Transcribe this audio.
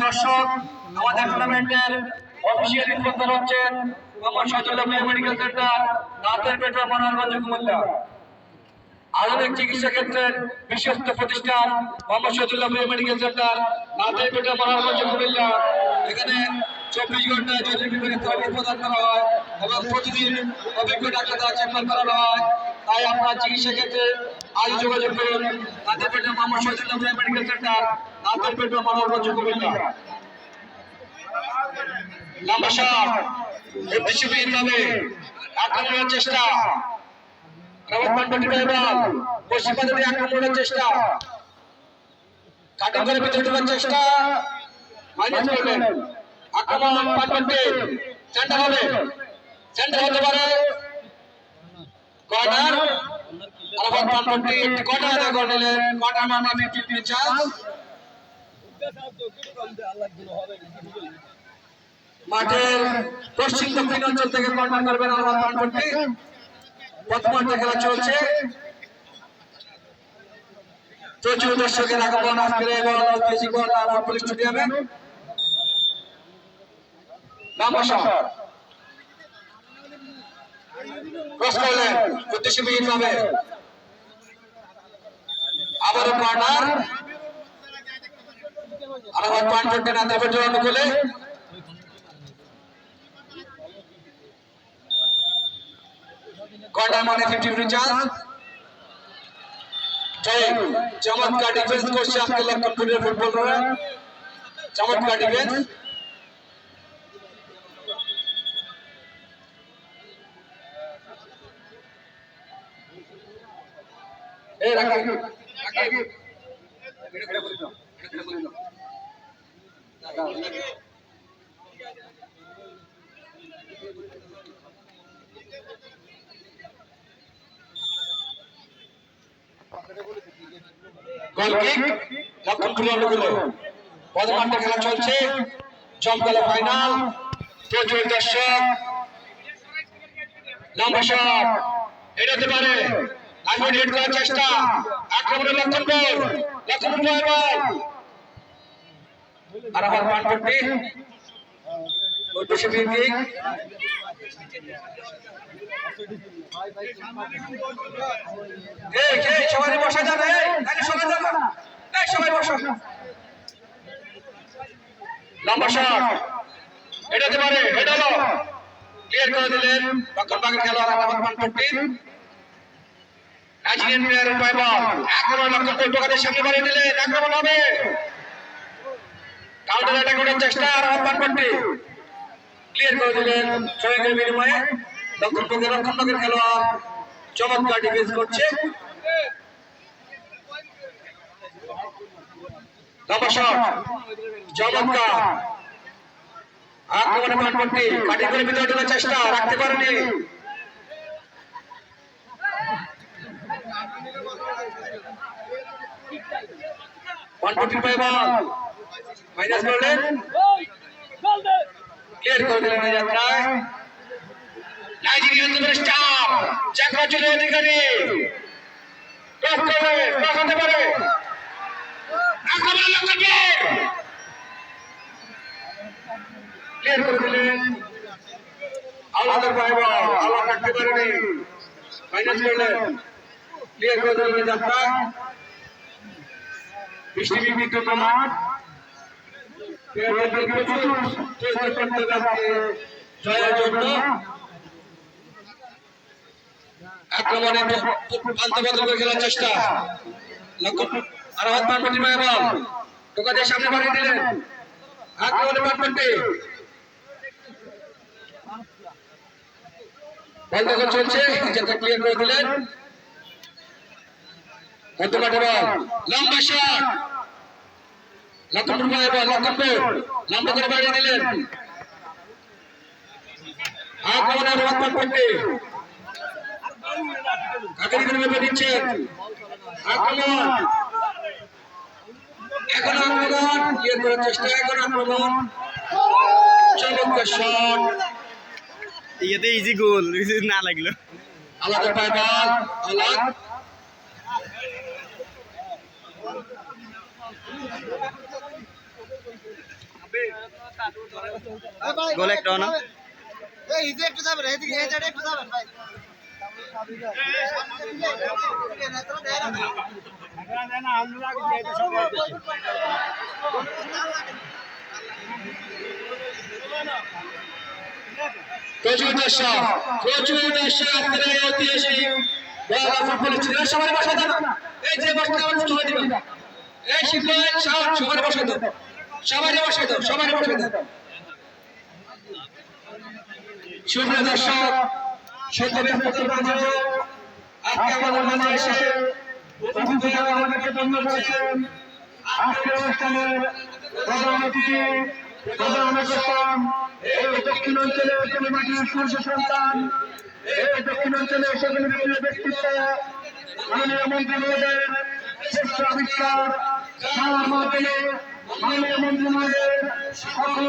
দর্শক, আমাদের টুর্নামেন্টের অফিসিয়াল স্পন্সর হচ্ছেন মোহাম্মদ শহীদুল্লাহ মেডিকেল সেন্টার, নাথেরপেট, মনোহরগঞ্জ, কুমিল্লা। আধুনিক চিকিৎসা ক্ষেত্রের বিশ্বস্ত প্রতিষ্ঠান মোহাম্মদ শহীদুল্লাহ মেডিকেল সেন্টার, নাথেরপেট, মনোহরগঞ্জ, কুমিল্লা। এখানে 24 ঘন্টায় জরুরি বিভাগে সার্ভিস প্রদান করা হয় এবং প্রতিদিন অভিজ্ঞ ডাক্তার দ্বারা চেম্বার করানো হয়। তাই আপনার চিকিৎসা ক্ষেত্রে আজ যোগাযোগ করুন নাথেরপেট মোহাম্মদ শহীদুল্লাহ মেডিকেল সেন্টার, নাথেরপেট, মনোহরগঞ্জ, কুমিল্লা। লম্বা শট, বিশ্ববিদ্যালয়ে আক্রমণের চেষ্টা, পশ্চিম পাদে আক্রমণের চেষ্টা, কাটিং করে ভিতরে ঢোকার চেষ্টা, মাইনাস করবেন। আক্রমণ পাটপট্টি, সেন্টার হবে, সেন্টার হতে পারে কর্নার। আলাবাদ পাটপট্টি একটি কর্নার আদায় করে নিলেন, কর্নার মানে 50 চান্স। মাঠের পশ্চিম দক্ষিণ অঞ্চল থেকে কর্নার করবেন আলাবাদ পাটপট্টি। প্রথমার্ধে খেলা চলছে, প্রচুর দর্শকের আগমন আজকের এবং পুলিশ স্টেডিয়ামে। লম্বা শট, ক্রস করলেন, উদ্দেশ্যবিহীন ভাবে আবারও কর্নার। আলাবাদ পাটপট্টি নাথেরপেট অনুকূলে। কর্নার মানে 50 চান্স। চমৎকার ডিফেন্স করছে আজকে লক্ষণপুরের ফুটবলাররা, চমৎকার ডিফেন্স। গোল কিক লক্ষণপুরের অনুকূলে। প্রথমার্ধে খেলা চলছে, জমকালো ফাইনাল, প্রচুর দর্শক। লম্বা শট, এটা হতে পারে লাইন হেড করার চেষ্টা, আক্রমণে লক্ষণপুর, লক্ষণপুর বল আলাবাদ পাটপট্টি, উদ্দেশ্যবিহীন কিক। সবাই বসা যাবে, সবাই বসা। লম্বা শট, এটা হতে পারে, এটা হলো ক্লিয়ার করে দিলেন লক্ষণবাগের খেলোয়াড় আলাবাদ পাটপট্টি। নাইজেরিয়ান প্লেয়ারের পায় বল, আক্রমণ লক্ষণপুর টোকাদের সামনে বাড়িয়ে দিলেন, আক্রমণ হবে, কাউন্টার অ্যাটাক করার চেষ্টা, আলাবাদ পাটপট্টি ক্লিয়ার করে দিলেন শ্রমিকের বিনিময়ে। লক্ষণবাগের খেলোয়াড় চমৎকার ডিফেন্স করছে। লম্বা শট, চমৎকার আক্রমণে পাটপট্টি, কাটিং করে ভিতরে ঢোকার চেষ্টা, রাখতে পারেনি। পাটপট্টি পায় বল, মাইনাস করলেন, ক্লিয়ার করে দিলেন এই যাত্রায়। নাইজেরিয়ান স্টার চাকরাচুরি অধিকারী ক্রস করবে, ক্রস হতে পারে, আক্রমণ লক্ষণপুর ক্লিয়ার করে দিলেন। আলাদার পায় বল, আলাদা রাখতে পারেনি, মাইনাস করলেন, ক্লিয়ার করে দিলেন যাত্রা। বৃষ্টি বিঘ্নিত মাঠ, প্রচুর চেষ্টা করতে যাচ্ছে জয়ের জন্য। আক্রমণে আন্তর্জাতিক খেলার চেষ্টা, আলাবাদ পাটপট্টি পায় বল, টোকাদের সামনে বাড়িয়ে দিলেন, আক্রমণে পাটপট্টি বল দখল চলছে, যেটা ক্লিয়ার করে দিলেন। মধ্যমাঠে বল, লম্বা শট, লক্ষণপুর পায় বল, লক্ষণপুর লম্বা করে বাড়িয়ে দিলেন, আক্রমণে আলাবাদ পাটপট্টি দিচ্ছেন, আক্রমণ, এখন আক্রমণ ক্লিয়ার করার চেষ্টা, এখন আক্রমণ, চমৎকার শট, ইয়েতে ইজি গোল না লাগলো। আলাদা পায় বল, আলাদ গোল একটা না এই ইদে একটু যাবেন এদিকে এই জায়গায় একটু যাবেন ভাই প্রচুর দর্শক আপনারা ঐতিহাসিক ফুটবল ছিলেন সবাই বসে দেন এই যে বসতে অনুষ্ঠান হয়ে দিবেন এই শিক্ষক সবাই বসে দেন সবাই বসে দেন সুপ্রিয় দর্শক সত্যব্যস্ততার মাঝে আজকে আমাদের মাঝে এসে উপস্থিত হয়ে আমাদেরকে ধন্য করেছেন আজকের অনুষ্ঠানের প্রধান অতিথি প্রধান আকর্ষণ এই দক্ষিণ অঞ্চলের মাটির সূর্য সন্তান এই দক্ষিণ অঞ্চলের সকল ব্যক্তিত্ব মাননীয় মন্ত্রী মহোদয়ের শ্রেষ্ঠ আবিষ্কার মাননীয় মন্ত্রী মহোদয়ের সকল